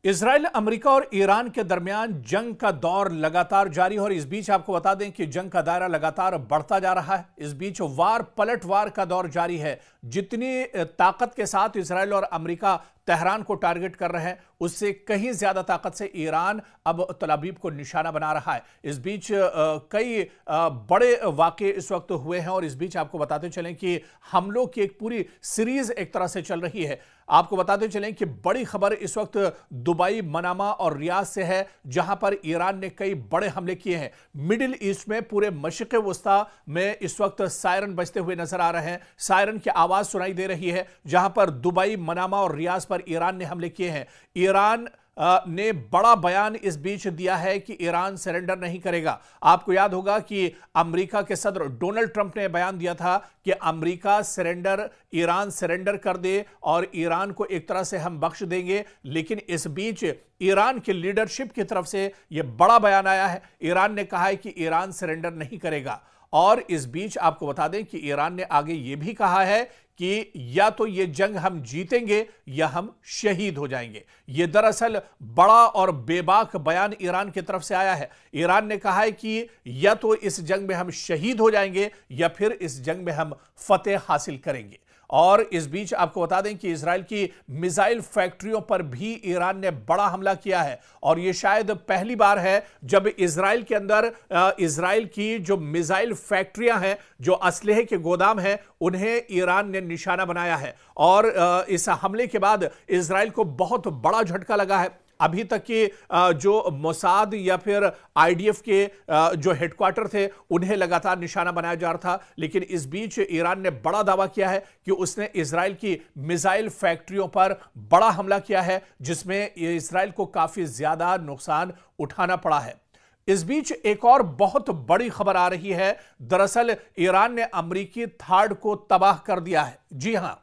Israel, America और Iran के दरमियान जंग का दौर लगातार जारी है और इस बीच आपको बता दें कि जंग का दायरा लगातार बढ़ता जा रहा है। इस बीच वार पलटवार का दौर जारी है। जितनी ताकत के साथ इजराइल और अमेरिका तेहरान को टारगेट कर रहे हैं, उससे कहीं ज्यादा ताकत से ईरान अब तल अवीव को निशाना बना रहा है। इस बीच कई बड़े वाक़े इस वक्त हुए हैं और इस बीच आपको बताते चलें कि हमलों की एक पूरी सीरीज एक तरह से चल रही है। आपको बताते चलें कि बड़ी खबर इस वक्त दुबई, मनामा और रियाद से है, जहां पर ईरान ने कई बड़े हमले किए हैं। मिडिल ईस्ट में पूरे मशरिक़ वस्ता में इस वक्त सायरन बजते हुए नजर आ रहे हैं। सायरन की आवाज सुनाई दे रही है, जहां पर दुबई, मनामा और रियाद पर ईरान ने हमले किए हैं। ईरान ने बड़ा बयान इस बीच दिया है कि ईरान सरेंडर नहीं करेगा। आपको याद होगा कि अमेरिका के सदर डोनाल्ड ट्रंप ने बयान दिया था कि अमेरिका ईरान सरेंडर कर दे और ईरान को एक तरह से हम बख्श देंगे। लेकिन इस बीच ईरान के लीडरशिप की तरफ से यह बड़ा बयान आया है। ईरान ने कहा है कि ईरान सरेंडर नहीं करेगा। और इस बीच आपको बता दें कि ईरान ने आगे यह भी कहा है कि या तो ये जंग हम जीतेंगे या हम शहीद हो जाएंगे। यह दरअसल बड़ा और बेबाक बयान ईरान की तरफ से आया है। ईरान ने कहा है कि या तो इस जंग में हम शहीद हो जाएंगे या फिर इस जंग में हम फतेह हासिल करेंगे। और इस बीच आपको बता दें कि इजराइल की मिसाइल फैक्ट्रियों पर भी ईरान ने बड़ा हमला किया है और यह शायद पहली बार है जब इजराइल के अंदर इजराइल की जो मिसाइल फैक्ट्रियां हैं, जो असलहे के गोदाम हैं, उन्हें ईरान ने निशाना बनाया है। और इस हमले के बाद इजराइल को बहुत बड़ा झटका लगा है। अभी तक के जो मोसाद या फिर आईडीएफ के जो हेडक्वार्टर थे, उन्हें लगातार निशाना बनाया जा रहा था। लेकिन इस बीच ईरान ने बड़ा दावा किया है कि उसने इजराइल की मिसाइल फैक्ट्रियों पर बड़ा हमला किया है, जिसमें इजराइल को काफी ज्यादा नुकसान उठाना पड़ा है। इस बीच एक और बहुत बड़ी खबर आ रही है। दरअसल ईरान ने अमेरिकी थार्ड को तबाह कर दिया है। जी हां,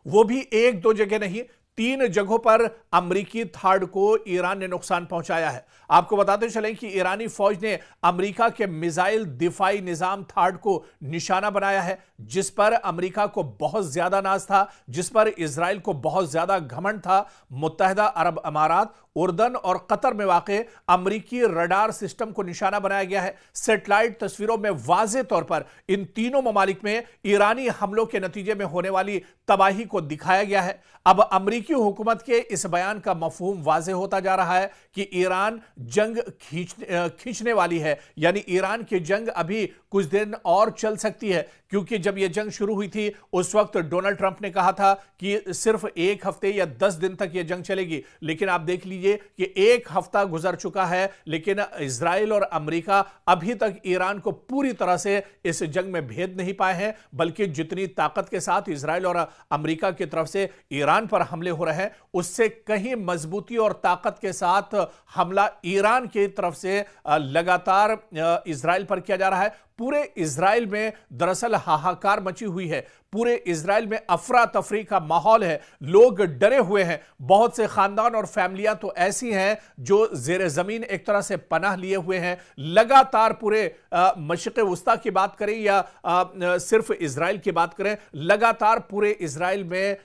वो भी एक दो जगह नहीं, 3 जगहों पर अमेरिकी थार्ड को ईरान ने नुकसान पहुंचाया है। आपको बताते चलें कि ईरानी फौज ने अमेरिका के मिसाइल दिफाई निजाम थार्ड को निशाना बनाया है, जिस पर अमेरिका को बहुत ज्यादा नाज था, जिस पर इजराइल को बहुत ज्यादा घमंड था। मुत्तहिदा अरब अमारात, उर्दन और कतर में वाक़ अमेरिकी रडार सिस्टम को निशाना बनाया गया है। सैटेलाइट तस्वीरों में वाज़ेह तौर पर इन तीनों ममालिक में ईरानी हमलों के नतीजे में होने वाली तबाही को दिखाया गया है। अब अमेरिकी हुकूमत के इस बयान का मफहूम वाज़ेह होता जा रहा है कि ईरान जंग खींचने वाली है, यानी ईरान की जंग अभी कुछ दिन और चल सकती है। क्योंकि जब यह जंग शुरू हुई थी, उस वक्त डोनाल्ड ट्रंप ने कहा था कि सिर्फ 1 हफ्ते या 10 दिन तक यह जंग चलेगी। लेकिन आप देख लीजिए कि 1 हफ्ता गुजर चुका है, लेकिन इजराइल और अमेरिका अभी तक ईरान को पूरी तरह से इस जंग में भेद नहीं पाए हैं। बल्कि जितनी ताकत के साथ इजराइल और अमेरिका की तरफ से ईरान पर हमले हो रहे हैं, उससे कहीं मजबूती और ताकत के साथ हमला ईरान की तरफ से लगातार इजराइल पर किया जा रहा है। पूरे इजराइल में दरअसल हाहाकार मची हुई है। पूरे इजराइल में अफरा तफरी का माहौल है। लोग डरे हुए हैं। बहुत से खानदान और फैमिलियां तो ऐसी हैं जो जेर जमीन एक तरह से पनाह लिए हुए हैं। लगातार पूरे मशरिक़ वस्ता की बात करें या सिर्फ इजराइल की बात करें, लगातार पूरे इजराइल में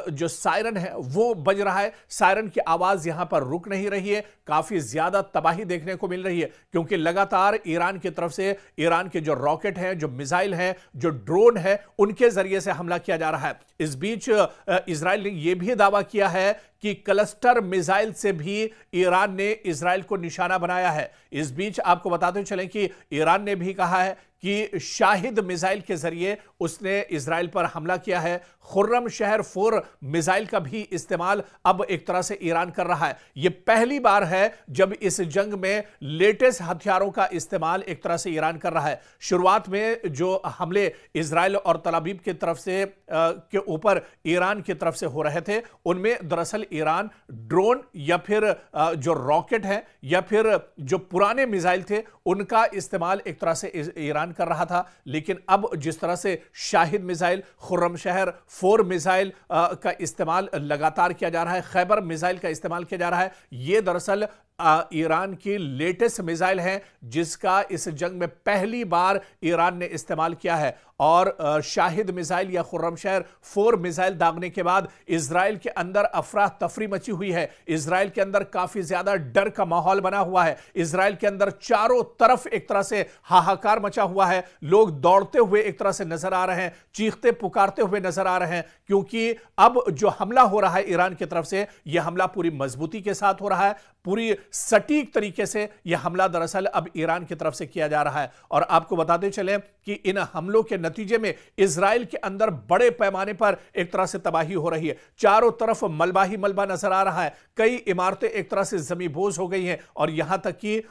जो सायरन है वो बज रहा है। सायरन की आवाज यहां पर रुक नहीं रही है। काफी ज्यादा तबाही देखने को मिल रही है, क्योंकि लगातार ईरान की तरफ से ईरान के जो रॉकेट हैं, जो मिसाइल हैं, जो ड्रोन है, उनके जरिए से हमला किया जा रहा है। इस बीच इजराइल ने यह भी दावा किया है कि क्लस्टर मिसाइल से भी ईरान ने इजराइल को निशाना बनाया है। इस बीच आपको बताते चलें कि ईरान ने भी कहा है कि शाहिद मिसाइल के जरिए उसने इजराइल पर हमला किया है। खुर्रम शहर 4 मिसाइल का भी इस्तेमाल अब एक तरह से ईरान कर रहा है। यह पहली बार है जब इस जंग में लेटेस्ट हथियारों का इस्तेमाल एक तरह से ईरान कर रहा है। शुरुआत में जो हमले इजराइल और तल अवीव की तरफ से के ऊपर ईरान की तरफ से हो रहे थे, उनमें दरअसल ईरान ड्रोन या फिर जो रॉकेट है या फिर जो पुराने मिसाइल थे, उनका इस्तेमाल एक तरह से ईरान कर रहा था। लेकिन अब जिस तरह से शाहिद मिसाइल, खुर्रम शहर 4 मिसाइल का इस्तेमाल लगातार किया जा रहा है, खैबर मिसाइल का इस्तेमाल किया जा रहा है, यह दरअसल ईरान की लेटेस्ट मिसाइल है जिसका इस जंग में पहली बार ईरान ने इस्तेमाल किया है। और शाहिद मिसाइल या खुर्रमशहर 4 मिसाइल दागने के बाद इजराइल के अंदर अफरा तफरी मची हुई है। इजराइल के अंदर काफी ज्यादा डर का माहौल बना हुआ है। इजराइल के अंदर चारों तरफ एक तरह से हाहाकार मचा हुआ है। लोग दौड़ते हुए एक तरह से नजर आ रहे हैं, चीखते पुकारते हुए नजर आ रहे हैं, क्योंकि अब जो हमला हो रहा है ईरान की तरफ से, यह हमला पूरी मजबूती के साथ हो रहा है, पूरी सटीक तरीके से यह हमला दरअसल अब ईरान की तरफ से किया जा रहा है। और आपको बताते चलें कि इन हमलों के नतीजे में इजराइल के अंदर बड़े पैमाने पर एक तरह से तबाही हो रही है। चारों तरफ मलबा ही मलबा नजर आ रहा है। कई इमारतें एक तरह से जमींबोज हो गई हैं और यहां तक कि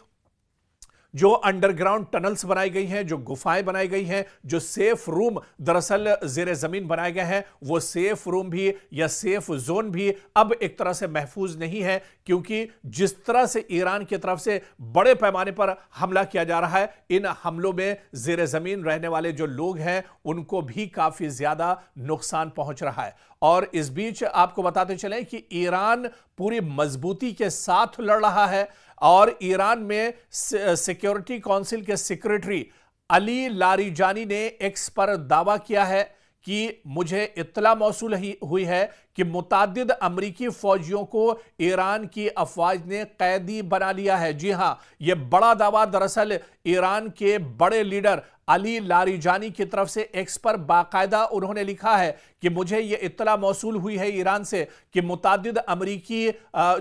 जो अंडरग्राउंड टनल्स बनाई गई हैं, जो गुफाएं बनाई गई हैं, जो सेफ रूम दरअसल जेर जमीन बनाए गए हैं, वो सेफ रूम भी या सेफ जोन भी अब एक तरह से महफूज नहीं है, क्योंकि जिस तरह से ईरान की तरफ से बड़े पैमाने पर हमला किया जा रहा है, इन हमलों में जेर जमीन रहने वाले जो लोग हैं उनको भी काफी ज्यादा नुकसान पहुंच रहा है। और इस बीच आपको बताते चलें कि ईरान पूरी मजबूती के साथ लड़ रहा है और ईरान में सिक्योरिटी काउंसिल के सेक्रेटरी अली लारीजानी ने एक्स पर दावा किया है कि मुझे इत्तला मौसूल हुई है कि मुताद्दिद अमरीकी फौजियों को ईरान की अफवाज ने कैदी बना लिया है। जी हां, यह बड़ा दावा दरअसल ईरान के बड़े लीडर अली लारीजानी की तरफ से एक्स पर बाकायदा उन्होंने लिखा है कि मुझे यह इत्तला मौसूल हुई है ईरान से कि मुताद्दिद अमरीकी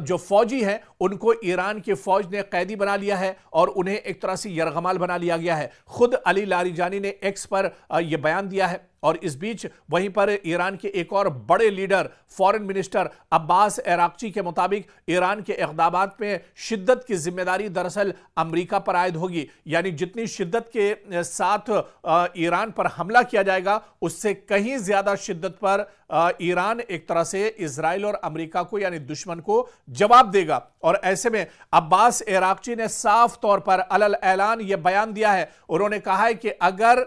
जो फौजी हैं उनको ईरान की फौज ने कैदी बना लिया है और उन्हें एक तरह से यरगमाल बना लिया गया है। खुद अली लारीजानी ने एक्स पर यह बयान दिया है। और इस बीच वहीं पर ईरान के एक और बड़े leader foreign minister Abbas Araghchi के मुताबिक ईरान के इक़दामात में शिद्दत की जिम्मेदारी दरअसल अमेरिका पर आयद होगी। यानी जितनी शिद्दत के साथ ईरान पर हमला किया जाएगा उससे कहीं ज्यादा शिद्दत पर ईरान एक तरह से इजराइल और अमेरिका को यानी दुश्मन को जवाब देगा। और ऐसे में अब्बास अराक्ची ने साफ तौर पर अलल ऐलान यह बयान दिया है। उन्होंने कहा है कि अगर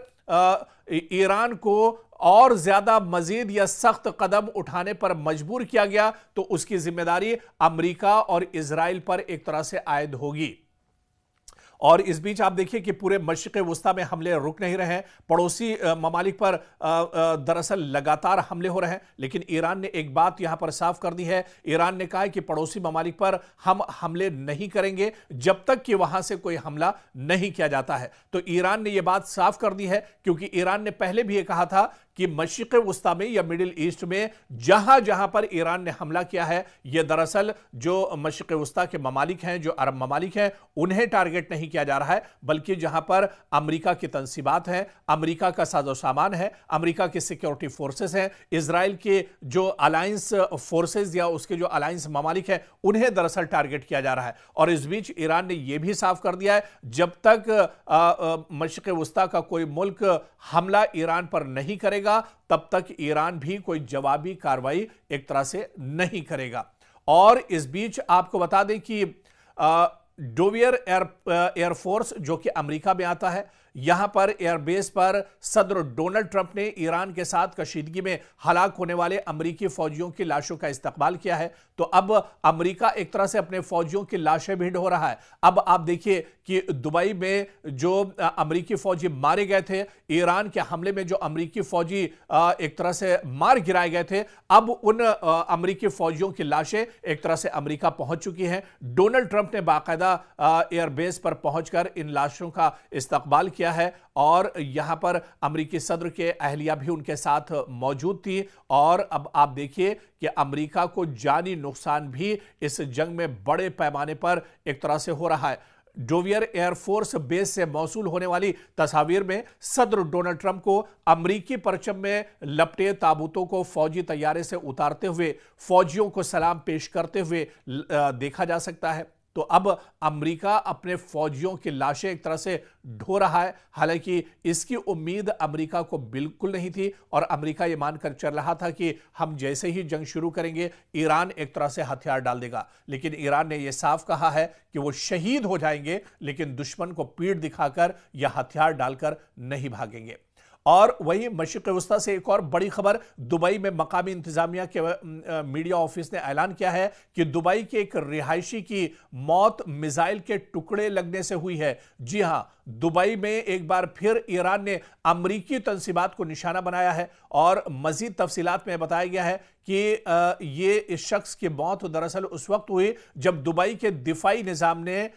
ईरान को और ज्यादा मजीद या सख्त कदम उठाने पर मजबूर किया गया तो उसकी जिम्मेदारी अमेरिका और इजराइल पर एक तरह से आयद होगी। और इस बीच आप देखिए कि पूरे मशरिक़ वुस्ता में हमले रुक नहीं रहे हैं। पड़ोसी ममालिक पर दरअसल लगातार हमले हो रहे हैं, लेकिन ईरान ने एक बात यहां पर साफ कर दी है। ईरान ने कहा है कि पड़ोसी ममालिक पर हम हमले नहीं करेंगे जब तक कि वहां से कोई हमला नहीं किया जाता है। तो ईरान ने यह बात साफ कर दी है, क्योंकि ईरान ने पहले भी यह कहा था कि मशरिक़ वुस्ता में या मिडिल ईस्ट में जहां जहां पर ईरान ने हमला किया है, यह दरअसल जो मशरिक़ वुस्ता के ममालिक हैं, जो अरब ममालिक हैं, उन्हें टारगेट नहीं किया जा रहा है, बल्कि जहां पर अमेरिका की तंसीबात हैं, अमेरिका का साजो सामान है, अमेरिका की सिक्योरिटी फोर्सेस हैं, इजराइल के जो अलायंस फोर्सेस या उसके जो अलायंस ममालिक हैं, उन्हें दरअसल टारगेट किया जा रहा है। और इस बीच ईरान ने यह भी साफ कर दिया है, जब तक मशरिक़ वुस्ता का कोई मुल्क हमला ईरान पर नहीं करेगा तब तक ईरान भी कोई जवाबी कार्रवाई एक तरह से नहीं करेगा। और इस बीच आपको बता दें कि डोवियर एयरफोर्स जो कि अमेरिका में आता है, यहां पर एयरबेस पर सदर डोनाल्ड ट्रंप ने ईरान के साथ कशीदगी में हलाक होने वाले अमेरिकी फौजियों की लाशों का इस्तकबाल किया है। तो अब अमेरिका एक तरह से अपने फौजियों की लाशें भी ढो रहा है। अब आप देखिए कि दुबई में जो अमेरिकी फौजी मारे गए थे, ईरान के हमले में जो अमेरिकी फौजी एक तरह से मार गिराए गए थे, अब उन अमेरिकी फौजियों की लाशें एक तरह से अमेरिका पहुंच चुकी हैं। डोनाल्ड ट्रंप ने बाकायदा एयरबेस पर पहुंचकर इन लाशों का इस्तकबाल किया है और यहां पर अमेरिकी सदर के अहलिया भी उनके साथ मौजूद थी। और अब आप देखिए कि अमेरिका को जानी नुकसान भी इस जंग में बड़े पैमाने पर एक तरह से हो रहा है। डोवियर एयरफोर्स बेस से मौसूल होने वाली तस्वीर में सदर डोनाल्ड ट्रंप को अमेरिकी परचम में लपटे ताबूतों को फौजी तैयारे से उतारते हुए फौजियों को सलाम पेश करते हुए देखा जा सकता है। तो अब अमेरिका अपने फौजियों की लाशें एक तरह से ढो रहा है। हालांकि इसकी उम्मीद अमेरिका को बिल्कुल नहीं थी और अमेरिका ये मानकर चल रहा था कि हम जैसे ही जंग शुरू करेंगे ईरान एक तरह से हथियार डाल देगा, लेकिन ईरान ने यह साफ कहा है कि वो शहीद हो जाएंगे लेकिन दुश्मन को पीठ दिखाकर या हथियार डालकर नहीं भागेंगे। और वहीं मशरिक़ वस्ता से एक और बड़ी खबर, दुबई में मकामी इंतजामिया के मीडिया ऑफिस ने ऐलान किया है कि दुबई के एक रिहायशी की मौत मिसाइल के टुकड़े लगने से हुई है। जी हां, दुबई में एक बार फिर ईरान ने अमरीकी तंसीबात को निशाना बनाया है और मजीद तफसीलात में बताया गया है कि ये इस शख्स की मौत दरअसल उस वक्त हुई जब दुबई के दिफाई निजाम ने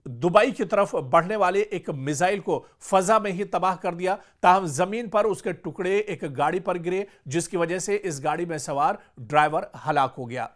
दुबई की तरफ बढ़ने वाले एक मिसाइल को फजा में ही तबाह कर दिया। ताहम जमीन पर उसके टुकड़े एक गाड़ी पर गिरे, जिसकी वजह से इस गाड़ी में सवार ड्राइवर हलाक हो गया।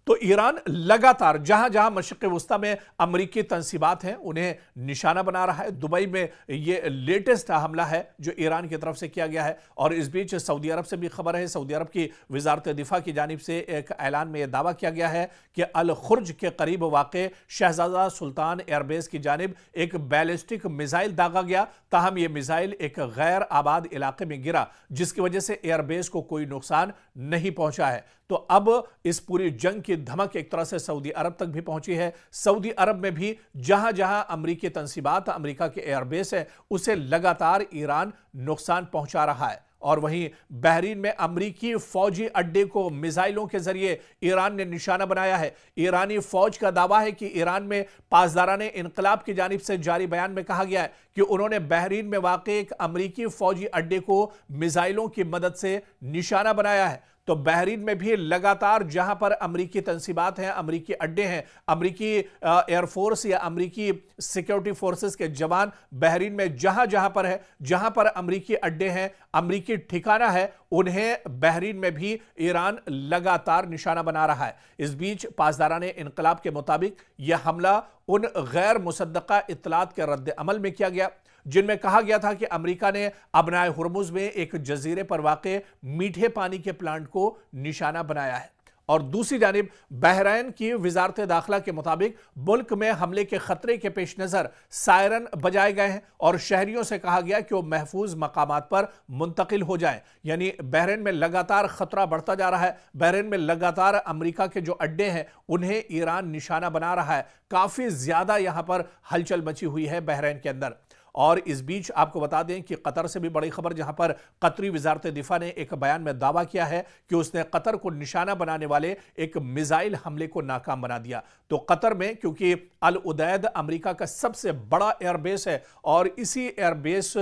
तो ईरान लगातार जहां जहां मशरिक़ वस्ता में अमरीकी तंसीबात हैं उन्हें निशाना बना रहा है। दुबई में यह लेटेस्ट हमला है जो ईरान की तरफ से किया गया है। और इस बीच सऊदी अरब से भी खबर है। सऊदी अरब की वजारत दिफा की जानिब से एक ऐलान में यह दावा किया गया है कि अल खुर्ज के करीब वाक़े शहजादा सुल्तान एयरबेस की जानिब एक बैलिस्टिक मिसाइल दागा गया। ताहम यह मिसाइल एक गैर आबाद इलाके में गिरा, जिसकी वजह से एयरबेस को कोई नुकसान नहीं पहुंचा है। तो अब इस पूरी जंग की धमक एक तरह से सऊदी अरब तक भी पहुंची है। सऊदी अरब में भी जहां जहां अमरीकी तंसीबात, अमरीका के एयरबेस है, उसे लगातार ईरान नुकसान पहुंचा रहा है। और वहीं बहरीन में अमरीकी फौजी अड्डे को मिसाइलों के जरिए ईरान ने निशाना बनाया है। ईरानी फौज का दावा है कि ईरान में पासदाराने इनकलाब की जानिब से जारी बयान में कहा गया है कि उन्होंने बहरीन में वाक़े एक अमरीकी फौजी अड्डे को मिसाइलों की मदद से निशाना बनाया है। तो बहरीन में भी लगातार जहां पर अमरीकी तंसीबात हैं, अमरीकी अड्डे हैं, अमरीकी एयरफोर्स या अमरीकी सिक्योरिटी फोर्सेस के जवान बहरीन में जहां जहां पर है, जहां पर अमरीकी अड्डे हैं, अमरीकी ठिकाना है, उन्हें बहरीन में भी ईरान लगातार निशाना बना रहा है। इस बीच पासदाराने इनकलाब के मुताबिक यह हमला उन गैर मुसद्दका इत्तलात के रद्द अमल में किया गया जिनमें कहा गया था कि अमेरिका ने अबनाए हुर्मुज में एक जजीरे पर वाक़े मीठे पानी के प्लांट को निशाना बनाया है। और दूसरी जानिब बहरीन की वजारत दाखिला के मुताबिक मुल्क में हमले के खतरे के पेश नज़र सायरन बजाए गए हैं और शहरियों से कहा गया कि वो महफूज मकामात पर मुंतकिल हो जाएं। यानी बहरीन में लगातार खतरा बढ़ता जा रहा है। बहरीन में लगातार अमेरिका के जो अड्डे हैं उन्हें ईरान निशाना बना रहा है। काफ़ी ज़्यादा यहाँ पर हलचल मची हुई है बहरीन के अंदर। और इस बीच आपको बता दें कि कतर से भी बड़ी खबर, जहां पर कतरी वजारत दिफा ने एक बयान में दावा किया है कि उसने कतर को निशाना बनाने वाले एक मिसाइल हमले को नाकाम बना दिया। तो कतर में, क्योंकि अल उदैद अमेरिका का सबसे बड़ा एयरबेस है और इसी एयरबेस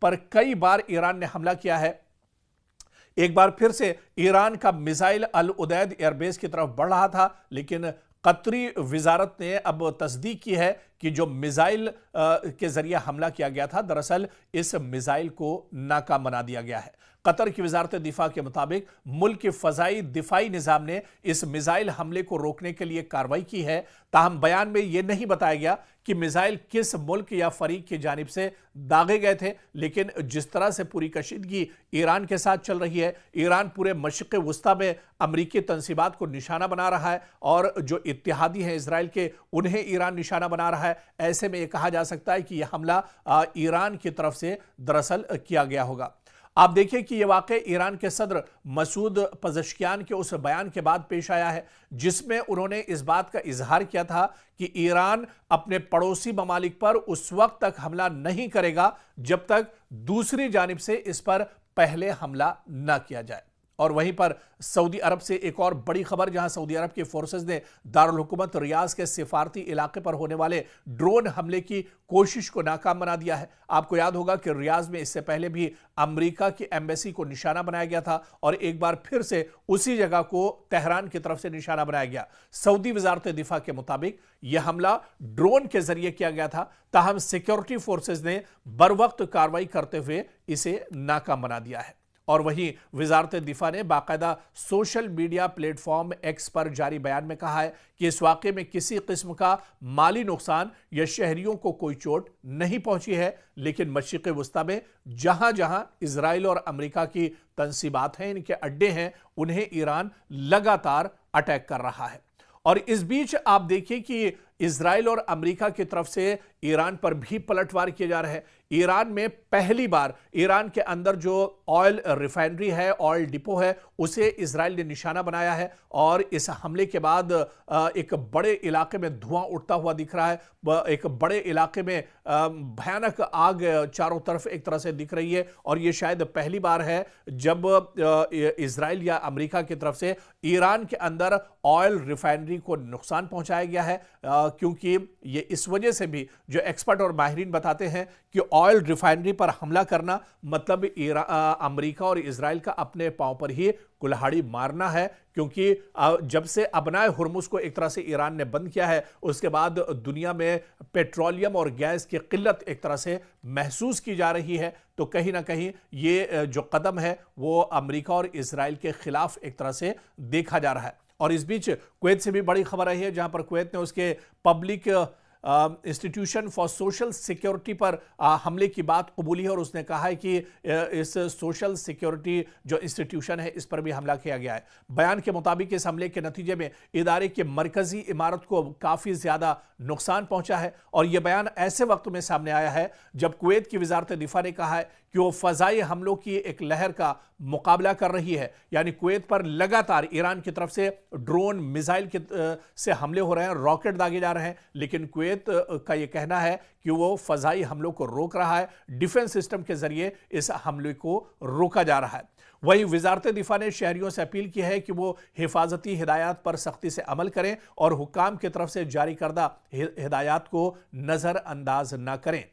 पर कई बार ईरान ने हमला किया है, एक बार फिर से ईरान का मिसाइल अल उदैद एयरबेस की तरफ बढ़ रहा था, लेकिन कतरी वजारत ने अब तस्दीक की है कि जो मिसाइल के जरिए हमला किया गया था, दरअसल इस मिसाइल को नाकाम बना दिया गया है। कतर की वजारत दिफा के मुताबिक मुल्क के फजाई दिफाई निज़ाम ने इस मिसाइल हमले को रोकने के लिए कार्रवाई की है। ताहम बयान में यह नहीं बताया गया कि मिसाइल किस मुल्क या फरीक की जानिब से दागे गए थे, लेकिन जिस तरह से पूरी कशीदगी ईरान के साथ चल रही है, ईरान पूरे मशरिक़ वस्ता में अमरीकी तंसीबात को निशाना बना रहा है और जो इत्तेहादी हैं इसराइल के, उन्हें ईरान निशाना बना रहा है। ऐसे में यह कहा जा सकता है कि यह हमला ईरान की तरफ से दरअसल किया गया होगा। आप देखिए कि यह वाक़े ईरान के सदर मसूद पज़ेश्कियान के उस बयान के बाद पेश आया है जिसमें उन्होंने इस बात का इजहार किया था कि ईरान अपने पड़ोसी ममालिक पर उस वक्त तक हमला नहीं करेगा जब तक दूसरी जानिब से इस पर पहले हमला न किया जाए। और वहीं पर सऊदी अरब से एक और बड़ी खबर, जहां सऊदी अरब की फोर्सेस ने दारुल हुकूमत रियाज के सिफारती इलाके पर होने वाले ड्रोन हमले की कोशिश को नाकाम बना दिया है। आपको याद होगा कि रियाज में इससे पहले भी अमेरिका की एम्बेसी को निशाना बनाया गया था और एक बार फिर से उसी जगह को तेहरान की तरफ से निशाना बनाया गया। सऊदी वजारत दिफा के मुताबिक यह हमला ड्रोन के जरिए किया गया था, ताहम सिक्योरिटी फोर्सेज ने बर वक्त कार्रवाई करते हुए इसे नाकाम बना दिया है। और वहीं वजारत दिफा ने बाकायदा सोशल मीडिया प्लेटफॉर्म एक्स पर जारी बयान में कहा है कि इस वाक़े में किसी किस्म का माली नुकसान या शहरियों को कोई चोट नहीं पहुंची है, लेकिन मशरिक़ वस्ता में जहां जहां इजराइल और अमेरिका की तंसीबात हैं, इनके अड्डे हैं, उन्हें ईरान लगातार अटैक कर रहा है। और इस बीच आप देखिए कि इजराइल और अमेरिका की तरफ से ईरान पर भी पलटवार किए जा रहे हैं। ईरान में पहली बार ईरान के अंदर जो ऑयल रिफाइनरी है, ऑयल डिपो है, उसे इजराइल ने निशाना बनाया है और इस हमले के बाद एक बड़े इलाके में धुआं उठता हुआ दिख रहा है। एक बड़े इलाके में भयानक आग चारों तरफ एक तरह से दिख रही है और यह शायद पहली बार है जब इजराइल या अमेरिका की तरफ से ईरान के अंदर ऑयल रिफाइनरी को नुकसान पहुंचाया गया है, क्योंकि ये इस वजह से भी जो एक्सपर्ट और माहिरीन बताते हैं कि ऑयल रिफाइनरी पर हमला करना मतलब अमेरिका और इजराइल का अपने पांव पर ही कुल्हाड़ी मारना है, क्योंकि जब से अबनाए हुर्मुज को एक तरह से ईरान ने बंद किया है उसके बाद दुनिया में पेट्रोलियम और गैस की किल्लत एक तरह से महसूस की जा रही है। तो कहीं ना कहीं ये जो कदम है वो अमेरिका और इजराइल के खिलाफ एक तरह से देखा जा रहा है। और इस बीच कुवैत से भी बड़ी खबर आई है, जहां पर कुवैत ने उसके public institution for social security पर हमले की बात कबूली है और उसने कहा है कि इस सोशल सिक्योरिटी जो इंस्टीट्यूशन है इस पर भी हमला किया गया है। बयान के मुताबिक इस हमले के नतीजे में इदारे के मरकजी इमारत को काफ़ी ज़्यादा नुकसान पहुंचा है और यह बयान ऐसे वक्त में सामने आया है जब कुवैत की वजारत दिफा ने कहा है कि वो फ़ज़ाई हमलों की एक लहर का मुकाबला कर रही है। यानी कुवैत पर लगातार ईरान की तरफ से ड्रोन मिसाइल से हमले हो रहे हैं, रॉकेट दागे जा रहे हैं, लेकिन कुवैत का यह कहना है कि वो फ़ज़ाई हमलों को रोक रहा है, डिफेंस सिस्टम के जरिए इस हमले को रोका जा रहा है। वहीं वजारत दिफा ने शहरियों से अपील की है कि वो हिफाजती हिदायत पर सख्ती से अमल करें और हुक्काम की तरफ से जारी करदा हिदायत को नज़रअंदाज न करें।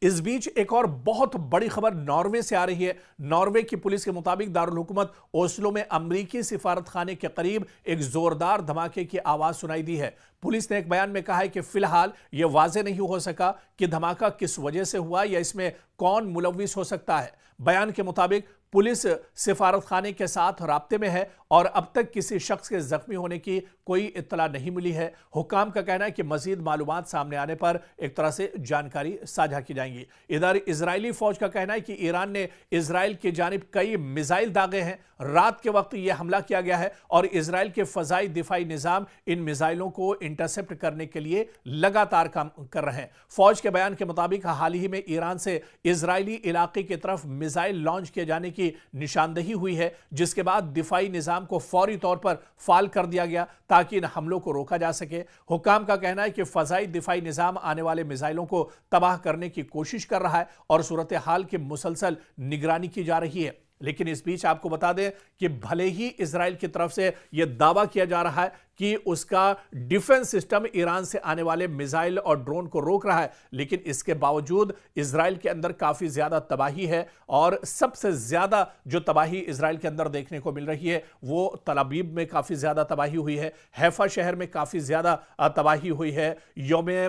इस बीच एक और बहुत बड़ी खबर नॉर्वे से आ रही है। नॉर्वे की पुलिस के मुताबिक दारुल हुकूमत ओस्लो में अमरीकी सिफारत खाने के करीब एक जोरदार धमाके की आवाज सुनाई दी है। पुलिस ने एक बयान में कहा है कि फिलहाल यह वाज़ेह नहीं हो सका कि धमाका किस वजह से हुआ या इसमें कौन मुलविस हो सकता है। बयान के मुताबिक पुलिस सिफारत खाने के साथ राब्ते में है और अब तक किसी शख्स के जख्मी होने की कोई इत्तला नहीं मिली है। हुक्काम का कहना है कि मजीद मालूमात सामने आने पर एक तरह से जानकारी साझा की जाएंगी। इधर इजरायली फौज का कहना है कि ईरान ने इजराइल की जानिब कई मिसाइल दागे हैं। रात के वक्त यह हमला किया गया है और इजराइल के फजाई दिफाई निजाम इन मिसाइलों को इंटरसेप्ट करने के लिए लगातार काम कर रहे हैं। फौज के बयान के मुताबिक हाल ही में ईरान से इजरायली इलाके की तरफ मिसाइल लॉन्च किए जाने की निशानदेही हुई है, जिसके बाद दिफाई निजाम को फौरी तौर पर फाल कर दिया गया ताकि इन हमलों को रोका जा सके। हुक्काम का कहना है कि फजाई दिफाई निजाम आने वाले मिसाइलों को तबाह करने की कोशिश कर रहा है और सूरत हाल की मुसलसल निगरानी की जा रही है। लेकिन इस बीच आपको बता दें कि भले ही इजराइल की तरफ से यह दावा किया जा रहा है कि उसका डिफेंस सिस्टम ईरान से आने वाले मिसाइल और ड्रोन को रोक रहा है, लेकिन इसके बावजूद इजराइल के अंदर काफी ज्यादा तबाही है और सबसे ज्यादा जो तबाही इजराइल के अंदर देखने को मिल रही है वो तल अबीब में काफी ज्यादा तबाही हुई है, हैफा शहर में काफी ज्यादा तबाही हुई है, यौमे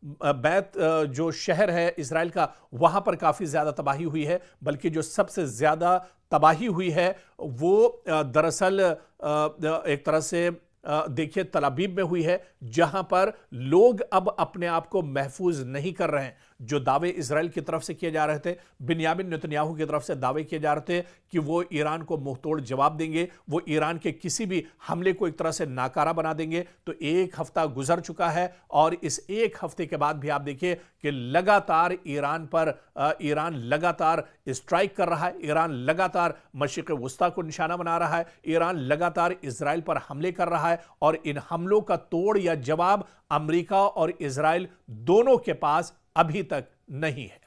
बैत जो शहर है इजराइल का वहां पर काफी ज्यादा तबाही हुई है। बल्कि जो सबसे ज्यादा तबाही हुई है वो दरअसल एक तरह से देखिए तल अबीब में हुई है, जहां पर लोग अब अपने आप को महफूज नहीं कर रहे हैं। जो दावे इजराइल की तरफ से किए जा रहे थे, बिन्यामिन नेतन्याहू की तरफ से दावे किए जा रहे थे कि वो ईरान को मुंहतोड़ जवाब देंगे, वो ईरान के किसी भी हमले को एक तरह से नाकारा बना देंगे, तो एक हफ्ता गुजर चुका है और इस एक हफ्ते के बाद भी आप देखिए कि लगातार ईरान लगातार स्ट्राइक कर रहा है, ईरान लगातार मशरिक़ वुस्ता को निशाना बना रहा है, ईरान लगातार इजराइल पर हमले कर रहा है और इन हमलों का तोड़ या जवाब अमेरिका और इजराइल दोनों के पास अभी तक नहीं है।